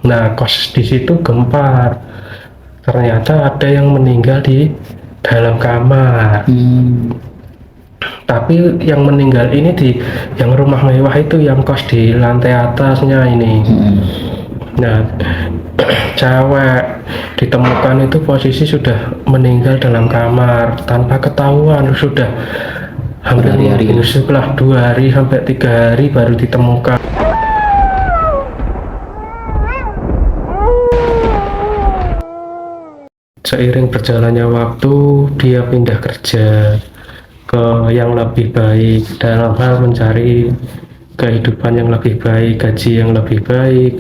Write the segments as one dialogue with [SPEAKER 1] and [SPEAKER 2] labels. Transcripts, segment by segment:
[SPEAKER 1] Nah, kos di situ gempar. Ternyata ada yang meninggal di dalam kamar. Tapi yang meninggal ini di yang rumah mewah itu, yang kos di lantai atasnya ini. Nah, cewek ditemukan itu posisi sudah meninggal dalam kamar tanpa ketahuan, sudah hampir busuk lah, 2 hari sampai 3 hari baru ditemukan. Seiring berjalannya waktu, dia pindah kerja ke yang lebih baik dalam hal mencari kehidupan yang lebih baik, gaji yang lebih baik.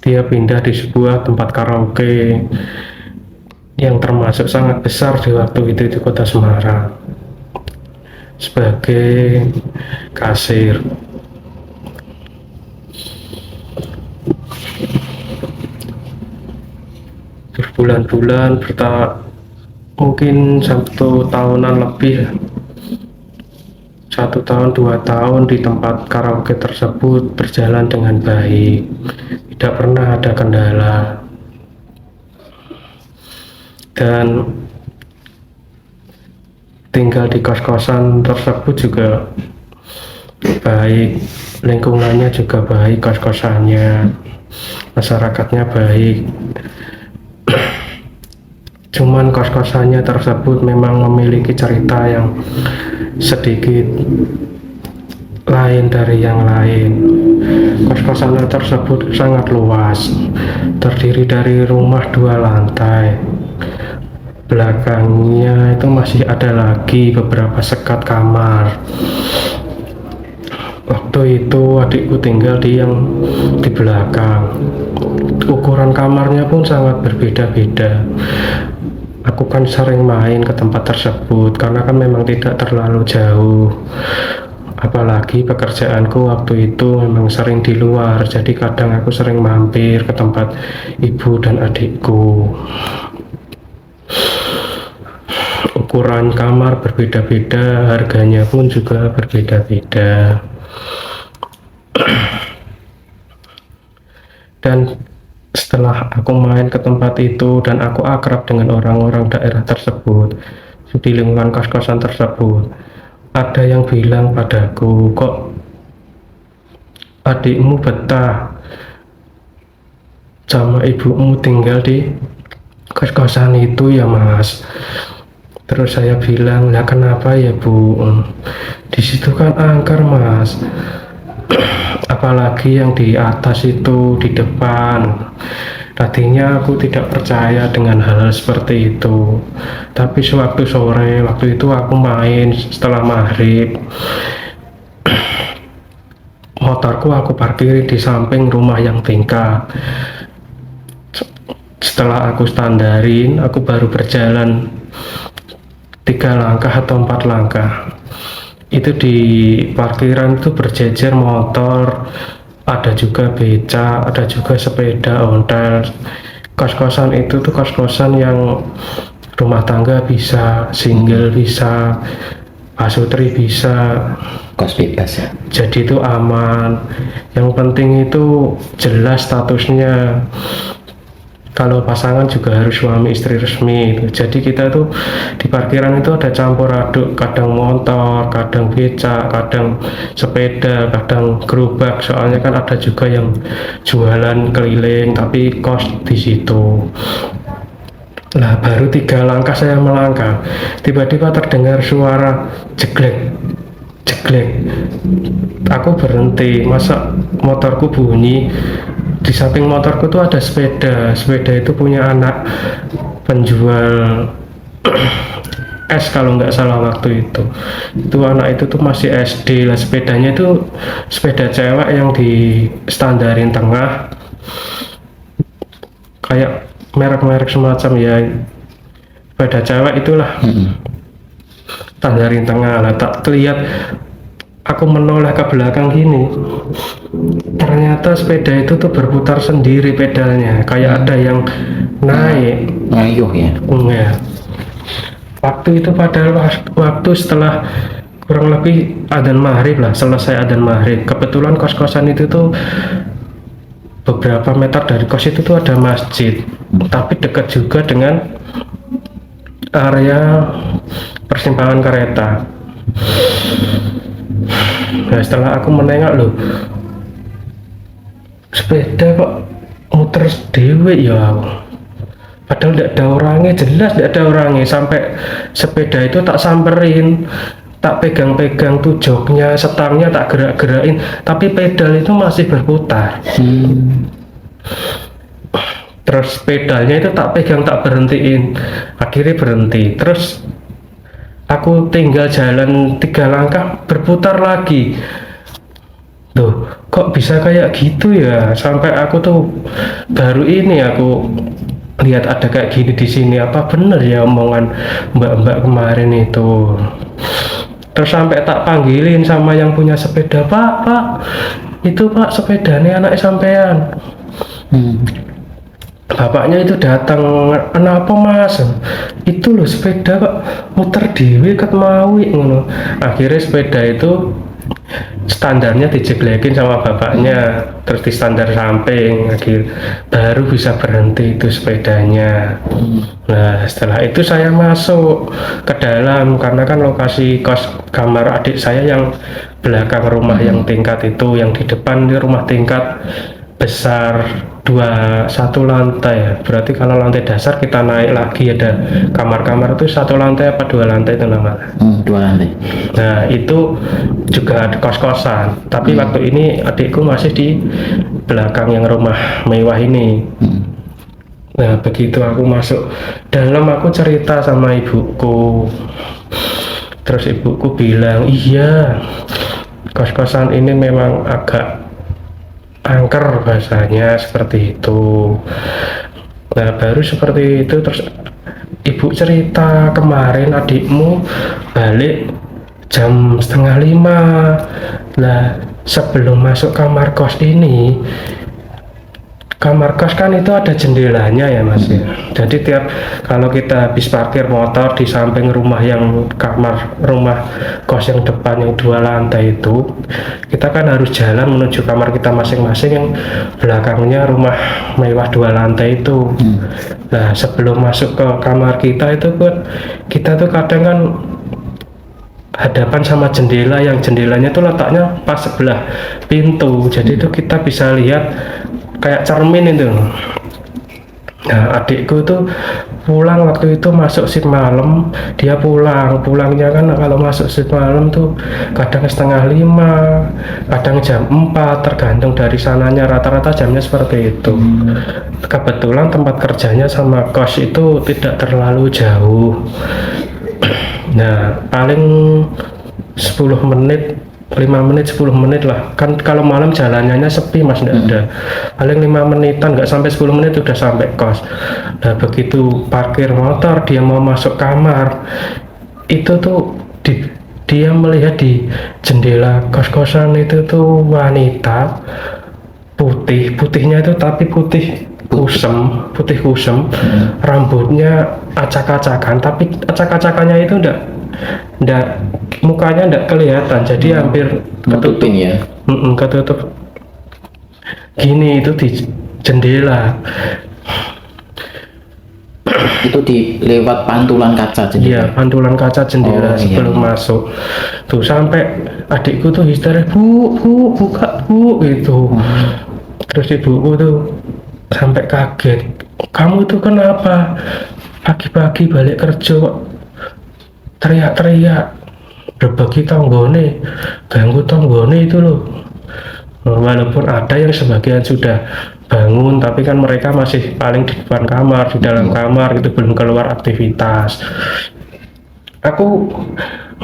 [SPEAKER 1] Dia pindah di sebuah tempat karaoke yang termasuk sangat besar di waktu itu di kota Semarang sebagai kasir. Berbulan-bulan, mungkin 1 tahunan lebih, 1 tahun 2 tahun di tempat karaoke tersebut berjalan dengan baik, tidak pernah ada kendala. Dan tinggal di kos-kosan tersebut juga baik, lingkungannya juga baik, kos-kosannya, masyarakatnya baik. Cuman kos-kosannya tersebut memang memiliki cerita yang sedikit lain dari yang lain. Kos-kosannya tersebut sangat luas, terdiri dari rumah 2 lantai. Belakangnya itu masih ada lagi beberapa sekat kamar. Waktu itu adikku tinggal di belakang. Ukuran kamarnya pun sangat berbeda-beda. Aku kan sering main ke tempat tersebut karena kan memang tidak terlalu jauh. Apalagi pekerjaanku waktu itu memang sering di luar, jadi kadang aku sering mampir ke tempat ibu dan adikku. Ukuran kamar berbeda-beda, harganya pun juga berbeda-beda. Dan setelah aku main ke tempat itu dan aku akrab dengan orang-orang daerah tersebut di lingkungan kos-kosan tersebut, ada yang bilang padaku, kok adikmu betah sama ibumu tinggal di kos-kosan itu ya mas? Terus saya bilang, lah kenapa ya bu? Di situ kan angker mas, apalagi yang di atas itu di depan. Tadinya aku tidak percaya dengan hal-hal seperti itu, tapi sewaktu sore waktu itu aku main setelah maghrib, motorku aku parkir di samping rumah yang tingkat. Setelah aku standarin, aku baru berjalan 3 langkah atau 4 langkah. Itu di parkiran itu berjejer motor, ada juga beca, ada juga sepeda ontel. Kos-kosan itu tuh kos-kosan yang rumah tangga bisa, single bisa, pasutri bisa,
[SPEAKER 2] kos bebas ya.
[SPEAKER 1] jadi itu aman. Yang penting itu jelas statusnya. Kalau pasangan juga harus suami istri resmi. Jadi kita tuh di parkiran itu ada campur aduk, kadang motor, kadang beca, kadang sepeda, kadang gerobak. Soalnya kan ada juga yang jualan keliling tapi kos di situ. Lah baru 3 langkah saya melangkah, tiba-tiba terdengar suara jeglek. Aku berhenti, masa motorku bunyi. Di samping motorku tuh ada sepeda itu punya anak penjual es kalau nggak salah waktu itu anak itu tuh masih SD lah. Sepedanya itu sepeda cewek yang di standarin tengah, kayak merek-merek semacam ya, sepeda cewek itulah. Standarin tengah lah, tak lihat. Aku menoleh ke belakang gini, ternyata sepeda itu tuh berputar sendiri pedalnya, kayak ada yang naik.
[SPEAKER 2] Ngayuh ya.
[SPEAKER 1] Ya. Waktu itu padahal waktu setelah kurang lebih adzan maghrib lah, selesai adzan maghrib. Kebetulan kos-kosan itu tuh beberapa meter dari kos itu tuh ada masjid, tapi dekat juga dengan area persimpangan kereta. Nah, setelah aku menengok, loh, sepeda kok muter dewe ya aku. Padahal tidak ada orangnya, jelas tidak ada orangnya. Sampai sepeda itu tak samperin, tak pegang-pegang tuh joknya, setangnya tak gerak-gerakin, tapi pedal itu masih berputar. Terus pedalnya itu tak pegang, tak berhentiin, akhirnya berhenti. Terus aku tinggal jalan 3 langkah berputar lagi. Tuh, kok bisa kayak gitu ya? Sampai aku tuh baru ini aku lihat ada kayak gini di sini. Apa bener ya omongan mbak-mbak kemarin itu? Terus sampai tak panggilin sama yang punya sepeda, Pak, itu Pak sepedanya anak sampean. Bapaknya itu datang, kenapa Mas? Itu loh sepeda kok muter dewe ket mawi ngono. Akhirnya sepeda itu standarnya dijeglekin sama bapaknya, terus di standar samping, akhir baru bisa berhenti itu sepedanya. Nah, setelah itu saya masuk ke dalam karena kan lokasi kos kamar adik saya yang belakang rumah yang tingkat itu, yang di depan di rumah tingkat besar satu lantai ya. Berarti kalau lantai dasar kita naik lagi ada kamar-kamar itu 1 lantai apa 2 lantai itu namanya?
[SPEAKER 2] 2 lantai.
[SPEAKER 1] Nah itu juga ada kos-kosan, tapi waktu ini adikku masih di belakang yang rumah mewah ini. Nah begitu aku masuk dalam, aku cerita sama ibuku, terus ibuku bilang, iya kos-kosan ini memang agak angker bahasanya seperti itu. Nah baru seperti itu terus ibu cerita, kemarin adikmu balik jam 4:30. Lah sebelum masuk kamar kos ini, kamar kos kan itu ada jendelanya ya Mas ya. Jadi tiap kalau kita habis parkir motor di samping rumah yang kamar rumah kos yang depan yang 2 lantai itu, kita kan harus jalan menuju kamar kita masing-masing yang belakangnya rumah mewah 2 lantai itu. Nah sebelum masuk ke kamar kita itu kan kita tuh kadang kan hadapan sama jendela, yang jendelanya tuh letaknya pas sebelah pintu, jadi itu kita bisa lihat kayak cermin itu. Nah adikku tuh pulang waktu itu masuk shift malam, dia pulangnya kan kalau masuk shift malam tuh kadang 4:30, kadang jam 4, tergantung dari sananya, rata-rata jamnya seperti itu. Kebetulan tempat kerjanya sama kos itu tidak terlalu jauh. Nah paling 10 menit 5 menit 10 menit lah kan, kalau malam jalanannya sepi Mas, enggak ada, paling 5 menitan, nggak sampai 10 menit udah sampai kos. Nah begitu parkir motor dia mau masuk kamar itu tuh dia melihat di jendela kos-kosan itu tuh wanita putihnya itu, tapi putih kusem, rambutnya acak-acakan, tapi acak-acakannya itu ndak mukanya ndak kelihatan, jadi hampir ketutup
[SPEAKER 2] ya.
[SPEAKER 1] Ketutup gini itu di jendela.
[SPEAKER 2] Itu di lewat pantulan kaca jendela.
[SPEAKER 1] Iya, pantulan kaca jendela sebelum masuk. Tuh sampai adikku tuh histeris, bu buka bu gitu. Terus ibuku tuh sampai kaget, kamu tuh kenapa pagi-pagi balik kerja kok teriak-teriak, berbagi tanggone, ganggu tanggone itu loh. Walaupun ada yang sebagian sudah bangun, tapi kan mereka masih paling di depan kamar, di dalam kamar itu belum keluar aktivitas. Aku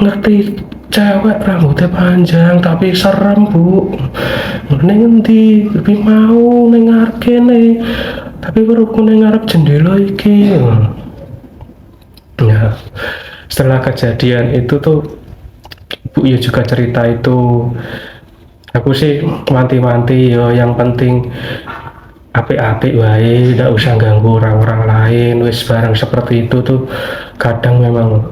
[SPEAKER 1] ngerti cewek rambutnya panjang tapi serem bu, neng endi lebih mau neng ngarep kene, tapi baru aku neng ngarep jendela iki. Nah setelah kejadian itu tuh Bu ya juga cerita itu, aku sih wanti-wanti yo yang penting apik-apik wae, ndak usah ganggu orang-orang lain, wis barang seperti itu tuh kadang memang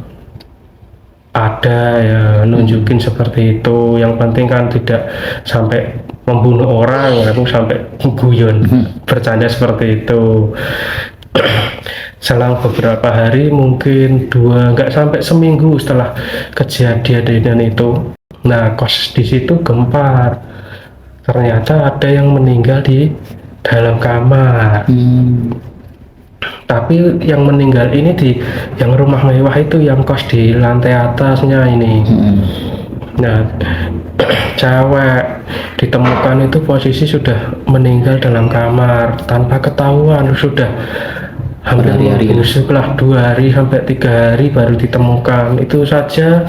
[SPEAKER 1] ada ya nunjukin seperti itu. Yang penting kan tidak sampai membunuh orang, aku sampai guyon bercanda seperti itu. Selang beberapa hari, mungkin nggak sampai seminggu setelah kejadian itu, nah kos di situ gempar, ternyata ada yang meninggal di dalam kamar. Tapi yang meninggal ini di yang rumah mewah itu, yang kos di lantai atasnya ini. Nah, cewek ditemukan itu posisi sudah meninggal dalam kamar tanpa ketahuan, sudah hampir busuk lah, 2 hari sampai 3 hari baru ditemukan. Itu saja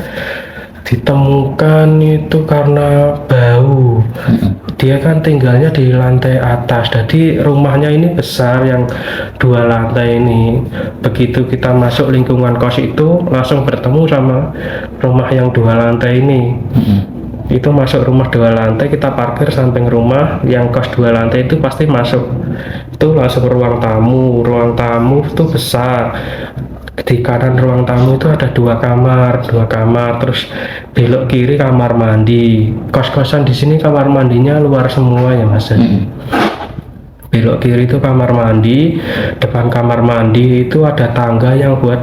[SPEAKER 1] ditemukan itu karena bau. Dia kan tinggalnya di lantai atas, jadi rumahnya ini besar, yang 2 lantai ini. Begitu kita masuk lingkungan kos itu langsung bertemu sama rumah yang 2 lantai ini. Itu masuk rumah 2 lantai, kita parkir samping rumah yang kos 2 lantai itu, pasti masuk itu langsung ruang tamu itu besar. Di kanan ruang tamu itu ada 2 kamar, terus belok kiri kamar mandi. Kos-kosan di sini kamar mandinya luar semua ya Mas. Belok kiri itu kamar mandi, depan kamar mandi itu ada tangga yang buat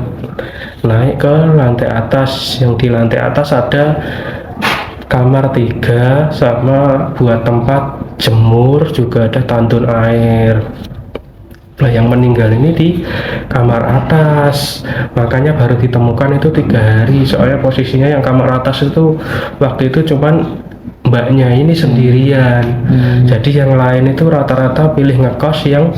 [SPEAKER 1] naik ke lantai atas. Yang di lantai atas ada kamar 3 sama buat tempat jemur, juga ada tandun air. Nah, yang meninggal ini di kamar atas, makanya baru ditemukan itu 3 hari. Soalnya posisinya yang kamar atas itu waktu itu cuman mbaknya ini sendirian. Jadi yang lain itu rata-rata pilih ngekos yang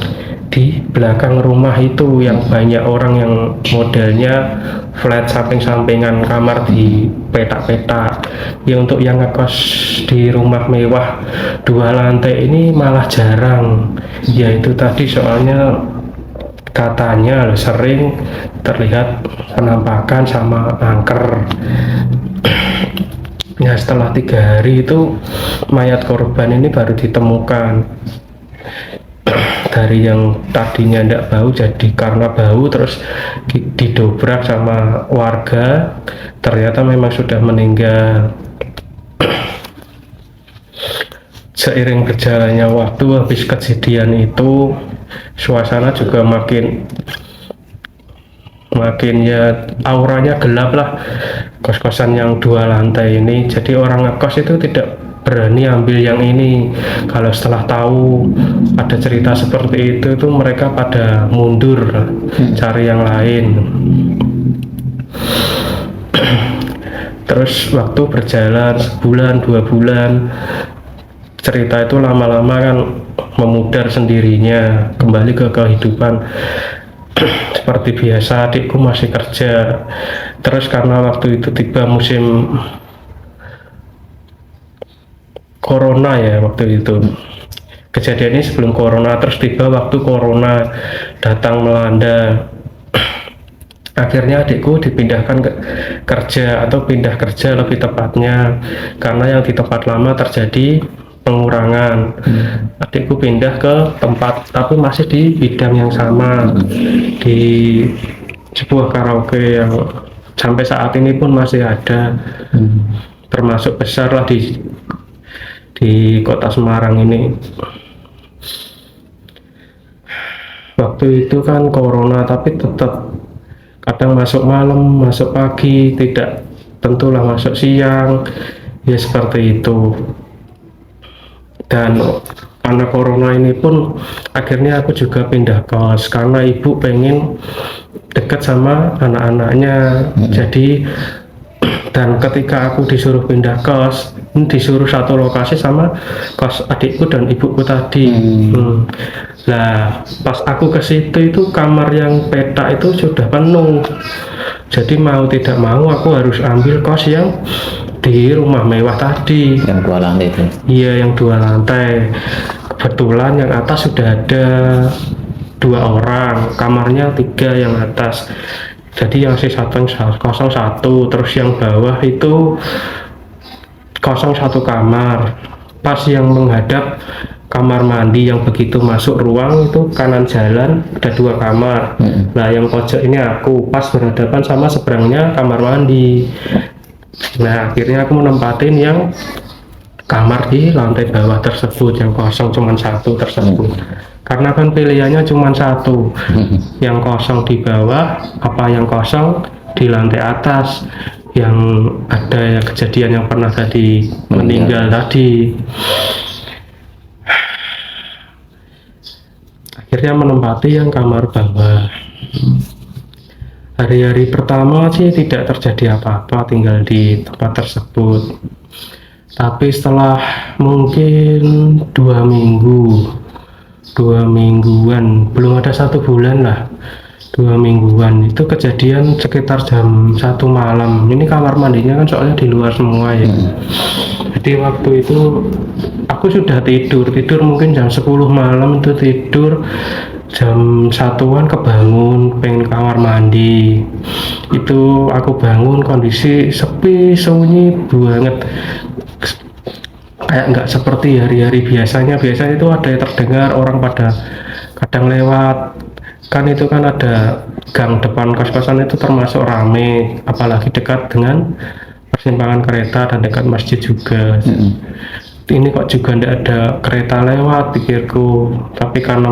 [SPEAKER 1] di belakang rumah itu, yang banyak orang, yang modelnya flat samping-sampingan, kamar di petak-petak. Ya untuk yang ngekos di rumah mewah 2 lantai ini malah jarang. Ya itu tadi, soalnya katanya sering terlihat penampakan sama angker. Nah, setelah 3 hari itu mayat korban ini baru ditemukan. Dari yang tadinya tidak bau, jadi karena bau terus didobrak sama warga, ternyata memang sudah meninggal. Seiring berjalannya waktu, habis kejadian itu suasana juga makin ya auranya gelap lah, kos-kosan yang 2 lantai ini. Jadi orang ngekos itu tidak berani ambil yang ini. Kalau setelah tahu ada cerita seperti itu mereka pada mundur cari yang lain. Terus waktu berjalan sebulan 2 bulan, cerita itu lama-lama kan memudar sendirinya, kembali ke kehidupan seperti biasa. Adikku masih kerja. Terus karena waktu itu tiba musim corona ya, waktu itu kejadian ini sebelum corona, terus tiba waktu corona datang melanda. Akhirnya adikku dipindahkan ke kerja, atau pindah kerja lebih tepatnya, karena yang di tempat lama terjadi pengurangan. Adikku pindah ke tempat, tapi masih di bidang yang sama, di sebuah karaoke yang sampai saat ini pun masih ada, termasuk besar lah di kota Semarang ini. Waktu itu kan corona, tapi tetap kadang masuk malam, masuk pagi, tidak tentulah masuk siang, ya seperti itu. Dan karena corona ini pun akhirnya aku juga pindah kos, karena ibu pengen dekat sama anak-anaknya. Jadi, dan ketika aku disuruh pindah kos, disuruh satu lokasi sama kos adikku dan ibuku tadi. Nah, pas aku ke situ itu kamar yang petak itu sudah penuh. Jadi mau tidak mau aku harus ambil kos yang di rumah mewah tadi.
[SPEAKER 2] Yang 2 lantai itu? Iya,
[SPEAKER 1] yang 2 lantai. Kebetulan yang atas sudah ada 2 orang, kamarnya 3 yang atas. Jadi yang sisa 01, terus yang bawah itu 01 kamar. Pas yang menghadap kamar mandi yang begitu masuk ruang itu kanan jalan ada 2 kamar. Nah yang pojok ini aku pas berhadapan sama seberangnya kamar mandi. Nah akhirnya aku menempatin yang kamar di lantai bawah tersebut yang kosong cuma 1 tersebut. Karena kan pilihannya cuma 1, yang kosong di bawah apa yang kosong di lantai atas, yang ada kejadian yang pernah tadi meninggal tadi. Akhirnya menempati yang kamar bawah. Hari-hari pertama sih tidak terjadi apa-apa tinggal di tempat tersebut, tapi setelah mungkin 2 mingguan, belum ada 1 bulan lah, 2 mingguan itu kejadian sekitar jam 1 malam. Ini kamar mandinya kan soalnya di luar semua ya. Jadi waktu itu aku sudah tidur mungkin jam 10 malam itu tidur, jam 1-an kebangun pengen kamar mandi. Itu aku bangun kondisi sepi sunyi banget, kayak nggak seperti hari-hari biasanya itu ada yang terdengar orang pada kadang lewat, kan itu kan ada gang depan kos-kosan itu termasuk rame, apalagi dekat dengan persimpangan kereta dan dekat masjid juga. Ini kok juga tidak ada kereta lewat pikirku, tapi karena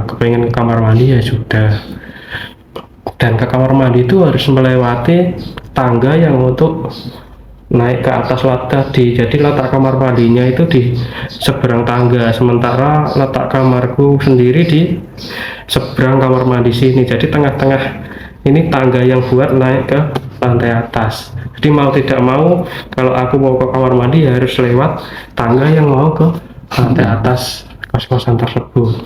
[SPEAKER 1] kepengen ke kamar mandi ya sudah. Dan ke kamar mandi itu harus melewati tangga yang untuk naik ke atas tadi. Jadi letak kamar mandinya itu di seberang tangga, sementara letak kamarku sendiri di seberang kamar mandi sini. Jadi tengah-tengah ini tangga yang buat naik ke lantai atas. Jadi mau tidak mau kalau aku mau ke kamar mandi ya harus lewat tangga yang mau ke lantai atas kos-kosan tersebut.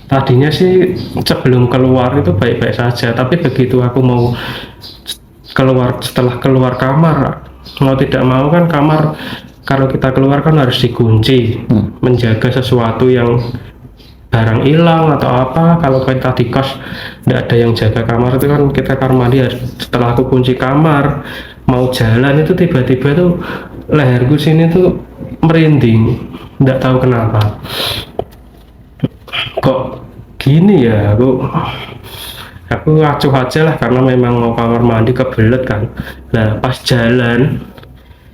[SPEAKER 1] Tadinya sih sebelum keluar itu baik-baik saja, tapi begitu aku mau setelah keluar kamar, mau tidak mau kan kamar kalau kita keluar kan harus dikunci, menjaga sesuatu yang barang hilang atau apa. Kalau kita di kos tidak ada yang jaga kamar itu kan kita kamar mandi setelah aku kunci kamar mau jalan itu tiba-tiba tuh leherku sini tuh merinding, tidak tahu kenapa kok gini ya. Aku acuh aja lah karena memang mau kamar mandi kebelet kan. Nah pas jalan,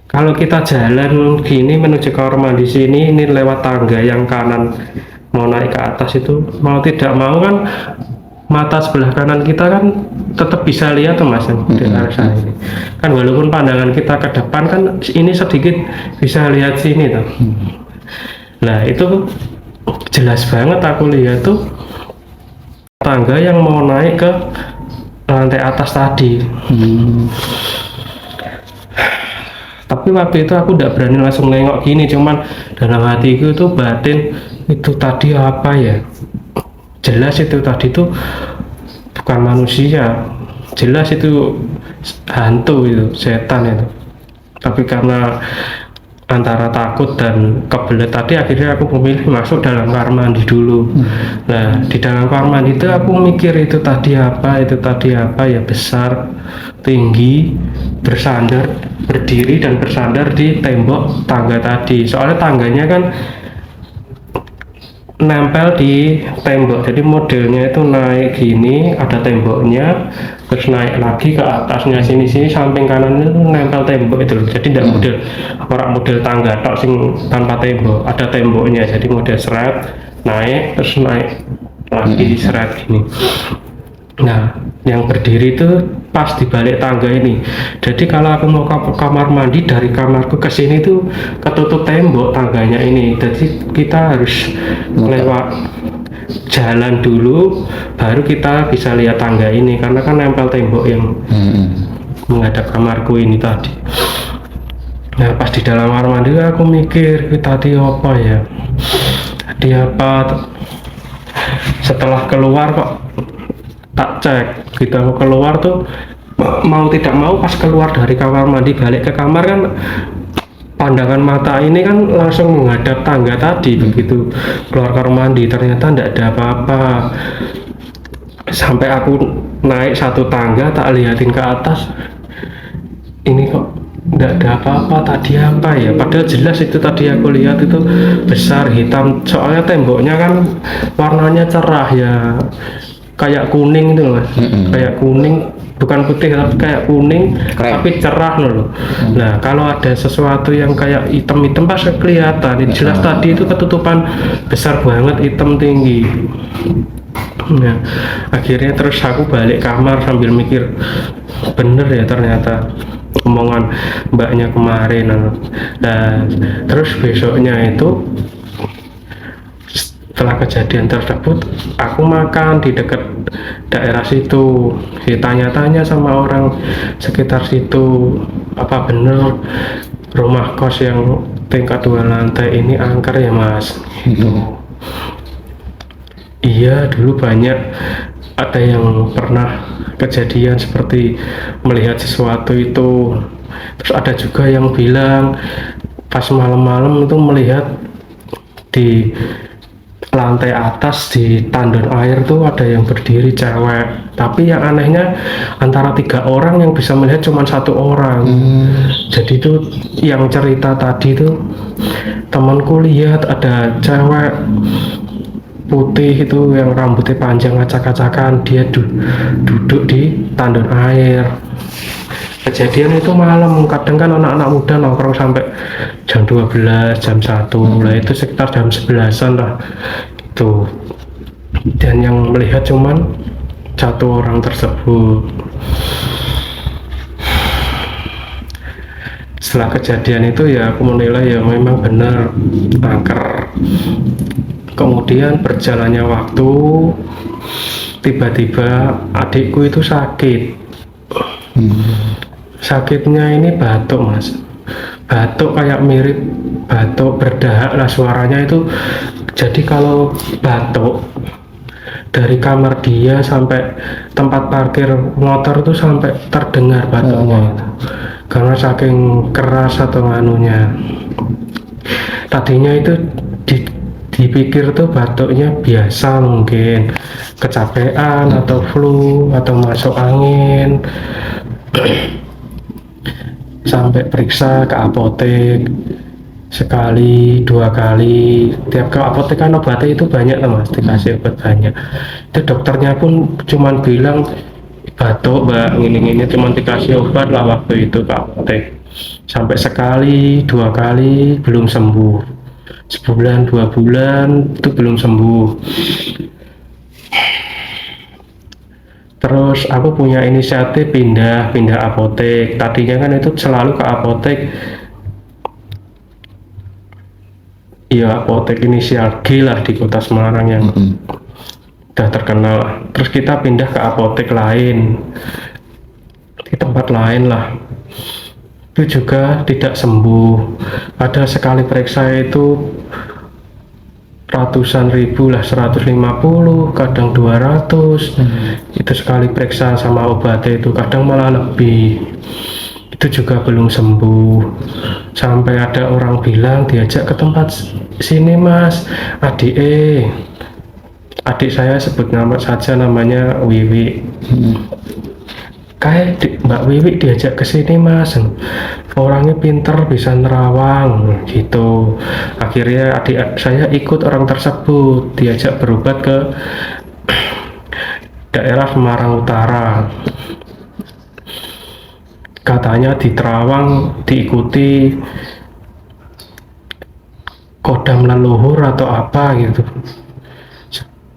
[SPEAKER 1] kalau kita jalan gini menuju kamar mandi sini, ini lewat tangga yang kanan mau naik ke atas itu, mau tidak mau kan mata sebelah kanan kita kan tetap bisa lihat tuh mas di arah sana ini kan, walaupun pandangan kita ke depan kan ini sedikit bisa lihat sini tuh. Nah itu jelas banget aku lihat tuh tangga yang mau naik ke lantai atas tadi. Tapi waktu itu aku tidak berani langsung nengok gini, cuman dalam hatiku itu batin, itu tadi apa ya, jelas itu tadi tuh bukan manusia, jelas itu hantu, itu setan itu. Tapi karena antara takut dan kebelet tadi, akhirnya aku memilih masuk dalam kamar mandi dulu. Nah di dalam kamar mandi itu aku mikir itu tadi apa ya, besar, tinggi, bersandar, berdiri dan bersandar di tembok tangga tadi. Soalnya tangganya kan nempel di tembok, jadi modelnya itu naik gini, ada temboknya, terus naik lagi ke atasnya sini samping kanan itu nempel tembok itu loh. Jadi tidak model tangga tok sing tanpa tembok, ada temboknya, jadi model seret naik terus naik lagi seret gini. Nah yang berdiri itu pas di balik tangga ini, jadi kalau aku mau ke kamar mandi dari kamarku ke sini tuh ketutup tembok tangganya ini, jadi kita harus lewat jalan dulu baru kita bisa lihat tangga ini, karena kan nempel tembok yang menghadap kamarku ini tadi. Nah pas di dalam kamar mandi aku mikir tadi apa ya, tadi apa. Setelah keluar kok tak cek, kita mau keluar tuh mau tidak mau pas keluar dari kamar mandi balik ke kamar kan pandangan mata ini kan langsung menghadap tangga tadi. Begitu keluar kamar mandi ternyata tidak ada apa-apa, sampai aku naik 1 tangga tak liatin ke atas, ini kok nggak ada apa-apa tadi apa ya, padahal jelas itu tadi aku lihat itu besar hitam, soalnya temboknya kan warnanya cerah ya, kayak kuning itu mas, kayak kuning bukan putih tapi kayak kuning
[SPEAKER 2] Krem.
[SPEAKER 1] tapi cerah loh. Nah kalau ada sesuatu yang kayak hitam-hitam pas kelihatan, itu jelas tadi itu ketutupan besar banget hitam tinggi. Nah akhirnya terus aku balik kamar sambil mikir, bener ya ternyata omongan mbaknya kemarin. Nah terus besoknya itu setelah kejadian tersebut aku makan di dekat daerah situ, ditanya-tanya sama orang sekitar situ, apa bener rumah kos yang tingkat 2 lantai ini angker ya mas gitu. Iya dulu banyak ada yang pernah kejadian seperti melihat sesuatu itu. Terus ada juga yang bilang pas malam-malam itu melihat di lantai atas di tandon air tuh ada yang berdiri cewek, tapi yang anehnya antara 3 orang yang bisa melihat cuma 1 orang. Jadi tuh yang cerita tadi tuh temanku lihat ada cewek putih itu yang rambutnya panjang acak-acakan, dia duduk di tandon air. Kejadian itu malam, kadang kan anak-anak muda nongkrong sampai jam 12, jam 1, lah itu sekitar jam 11-an lah itu. Dan yang melihat cuman 1 orang tersebut. Setelah kejadian itu ya aku menilai ya memang benar angker. Kemudian berjalannya waktu, tiba-tiba adikku itu sakit. Sakitnya ini batuk mas, batuk kayak mirip batuk berdahak lah suaranya itu. Jadi kalau batuk dari kamar dia sampai tempat parkir motor itu sampai terdengar batuknya itu, karena saking keras atau anunya. Tadinya itu dipikir tuh batuknya biasa, mungkin kecapean atau flu atau masuk angin. Sampai periksa ke apotek sekali 2 kali, tiap ke apotek kan obatnya itu banyak lah mas, dikasih obat banyak. Itu dokternya pun cuman bilang batuk mbak gini-gini, cuman dikasih obat lah waktu itu ke apotek. Sampai sekali 2 kali belum sembuh, sebulan 2 bulan itu belum sembuh. Terus aku punya inisiatif pindah apotek. Tadinya kan itu selalu ke apotek, ya apotek inisial G lah di kota Semarang yang udah terkenal. Terus kita pindah ke apotek lain di tempat lain lah, itu juga tidak sembuh. Ada sekali periksa itu ratusan ribu lah, 150 kadang 200 itu sekali periksa sama obatnya itu, kadang malah lebih. Itu juga belum sembuh. Sampai ada orang bilang diajak ke tempat sini mas, adik saya sebut nama saja, namanya Wiwi. Kayak Mbak Wiwi diajak ke sini mas, orangnya pinter, bisa nerawang gitu. Akhirnya adik saya ikut orang tersebut, diajak berobat ke daerah Semarang Utara. Katanya di Terawang diikuti kodam leluhur atau apa gitu,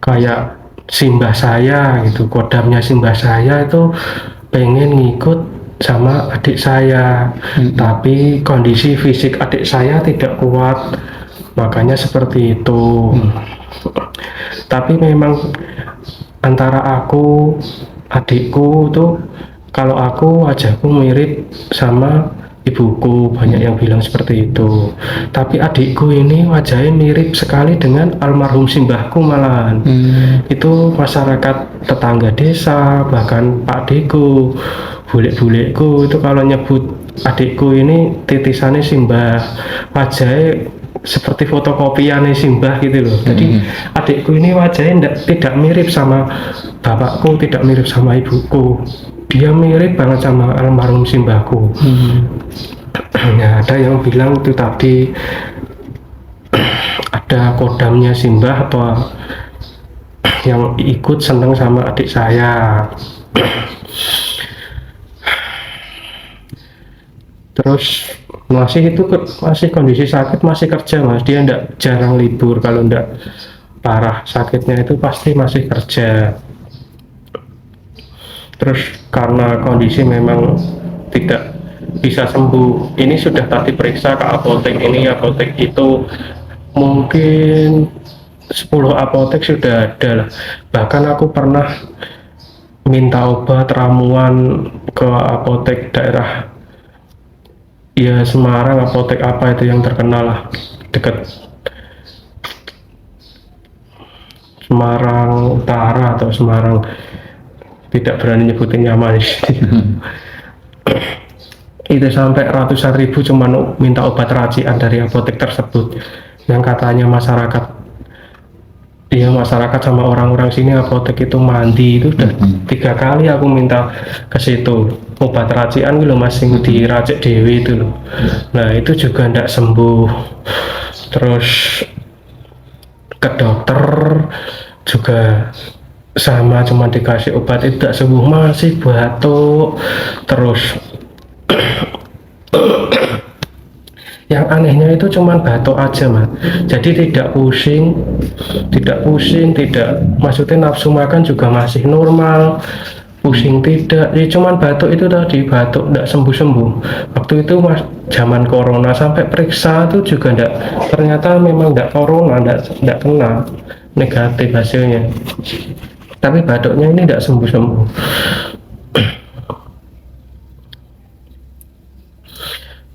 [SPEAKER 1] kayak simbah saya gitu, kodamnya simbah saya itu pengen ngikut sama adik saya, tapi kondisi fisik adik saya tidak kuat, makanya seperti itu. Tapi memang antara aku adikku tuh, kalau aku wajahku mirip sama ibuku, banyak yang bilang seperti itu. Tapi adikku ini wajahnya mirip sekali dengan almarhum simbahku malahan. Itu masyarakat tetangga desa, bahkan pak adikku, bule-buleku itu kalau nyebut adikku ini titisannya simbah, wajahnya seperti fotokopiannya simbah gitu loh. Jadi adikku ini wajahnya tidak mirip sama bapakku, tidak mirip sama ibuku, dia mirip banget sama almarhum simbahku. Ya, ada yang bilang itu tadi ada kodamnya Simbah apa yang ikut seneng sama adik saya. Terus masih kondisi sakit, masih kerja mas, dia ndak jarang libur. Kalau ndak parah sakitnya itu pasti masih kerja. Terus karena kondisi memang tidak bisa sembuh, ini sudah tadi periksa ke apotek ini apotek itu, mungkin 10 apotek sudah ada lah. Bahkan aku pernah minta obat ramuan ke apotek daerah ya Semarang, apotek apa itu yang terkenal lah dekat Semarang Utara atau Semarang, tidak berani nyebutin nyaman itu sampai ratusan ribu cuman minta obat racikan dari apotek tersebut, yang katanya masyarakat sama orang-orang sini apotek itu mandi. Itu udah 3 kali aku minta ke situ obat racikan gitu masing diracik dewi itu loh. Nah itu juga ndak sembuh. Terus ke dokter juga sama, cuma dikasih obat itu tidak sembuh, masih batuk terus. Yang anehnya itu cuman batuk aja mas, jadi tidak pusing, maksudnya nafsu makan juga masih normal, pusing tidak, ya cuman batuk itu tadi, batuk tidak sembuh-sembuh. Waktu itu mas zaman corona sampai periksa itu juga tidak, ternyata memang tidak corona, tidak kena, negatif hasilnya, tapi batuknya ini tidak sembuh-sembuh.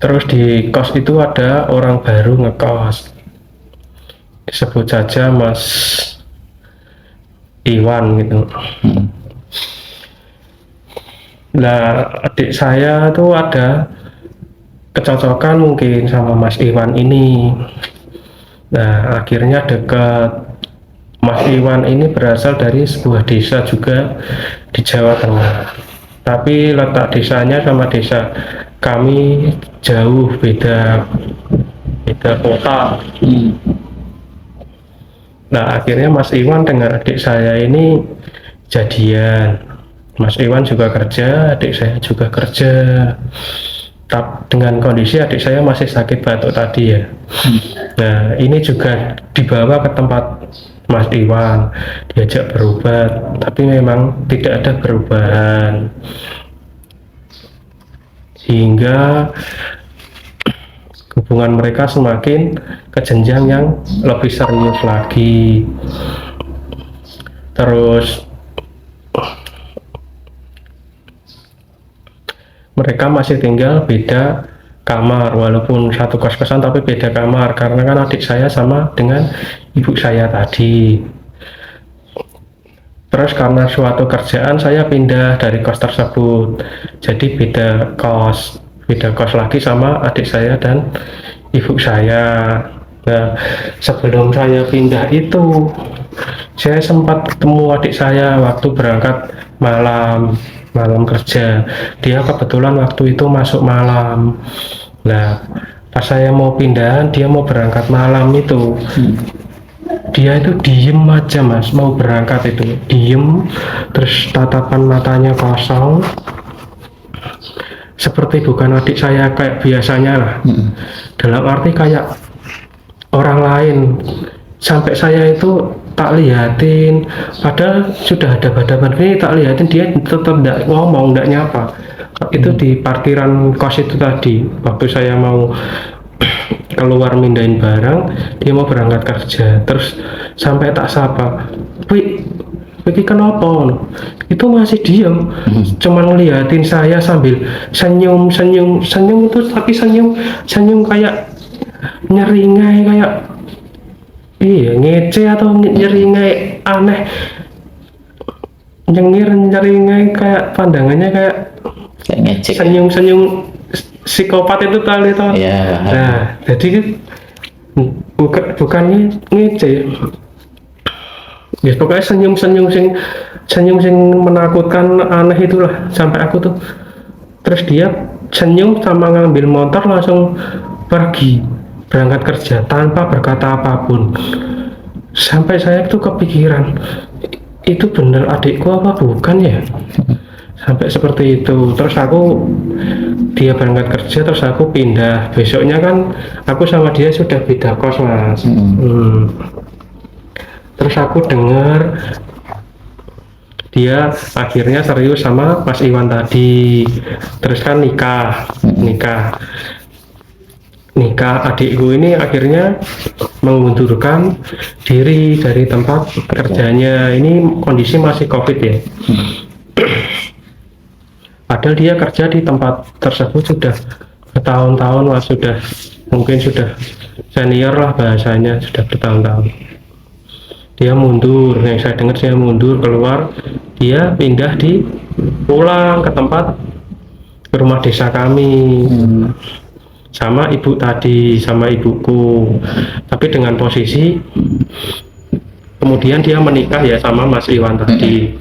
[SPEAKER 1] Terus di kos itu ada orang baru ngekos, sebut saja Mas Iwan gitu. Nah adik saya tuh ada kecocokan mungkin sama Mas Iwan ini. Nah akhirnya dekat. Mas Iwan ini berasal dari sebuah desa juga di Jawa Tengah, tapi letak desanya sama desa kami jauh, beda kota. Nah akhirnya Mas Iwan dengan adik saya ini jadian. Mas Iwan juga kerja, adik saya juga kerja. Dengan kondisi adik saya masih sakit batuk tadi ya. Nah ini juga dibawa ke tempat Mas Iwan, diajak berobat, tapi memang tidak ada perubahan, hingga hubungan mereka semakin ke jenjang yang lebih serius lagi. Terus mereka masih tinggal beda kamar, walaupun satu kos-kosan tapi beda kamar, karena kan adik saya sama dengan ibu saya tadi. Terus karena suatu kerjaan saya pindah dari kos tersebut, jadi beda kos lagi sama adik saya dan ibu saya. Nah sebelum saya pindah itu saya sempat ketemu adik saya waktu berangkat malam kerja. Dia kebetulan waktu itu masuk malam. Nah pas saya mau pindahan, dia mau berangkat malam itu, dia itu diem aja mas, mau berangkat itu diem, terus tatapan matanya kosong, seperti bukan adik saya kayak biasanya lah. Dalam arti kayak orang lain. Sampai saya itu tak liatin, padahal sudah ada badan ini, tak liatin, dia tetap tidak ngomong, tidak nyapa. Itu di parkiran kos itu tadi, waktu saya mau keluar mindahin barang, dia mau berangkat kerja, terus sampai tak sapa, wih kenapa? Itu masih diem, cuman ngeliatin saya sambil senyum itu, tapi senyum kayak nyeringai, kayak iya ngece atau nyeringai aneh, nyeringai, kayak pandangannya kayak
[SPEAKER 2] ngecek.
[SPEAKER 1] senyum psikopat itu tadi toh.
[SPEAKER 2] Ya.
[SPEAKER 1] Nah jadi bukan ngece ya, pokoknya senyum sing menakutkan, aneh itulah, sampai aku tuh. Terus dia senyum sama ngambil motor langsung pergi berangkat kerja tanpa berkata apapun. Sampai saya tuh kepikiran, itu bener adikku apa bukan ya? Sampai seperti itu. Terus dia berangkat kerja, terus aku pindah. Besoknya kan aku sama dia sudah beda kos, Mas. Terus aku dengar dia akhirnya serius sama Mas Iwan tadi. Terus kan nikah adikku ini akhirnya mengundurkan diri dari tempat kerjanya. Ini kondisi masih COVID ya. Padahal dia kerja di tempat tersebut sudah bertahun-tahun, Mas, mungkin sudah senior lah bahasanya, sudah bertahun-tahun. Dia mundur, yang saya dengar dia mundur keluar, dia pulang ke rumah desa kami. Sama ibu tadi, sama ibuku. Tapi dengan posisi kemudian dia menikah ya sama Mas Iwan tadi.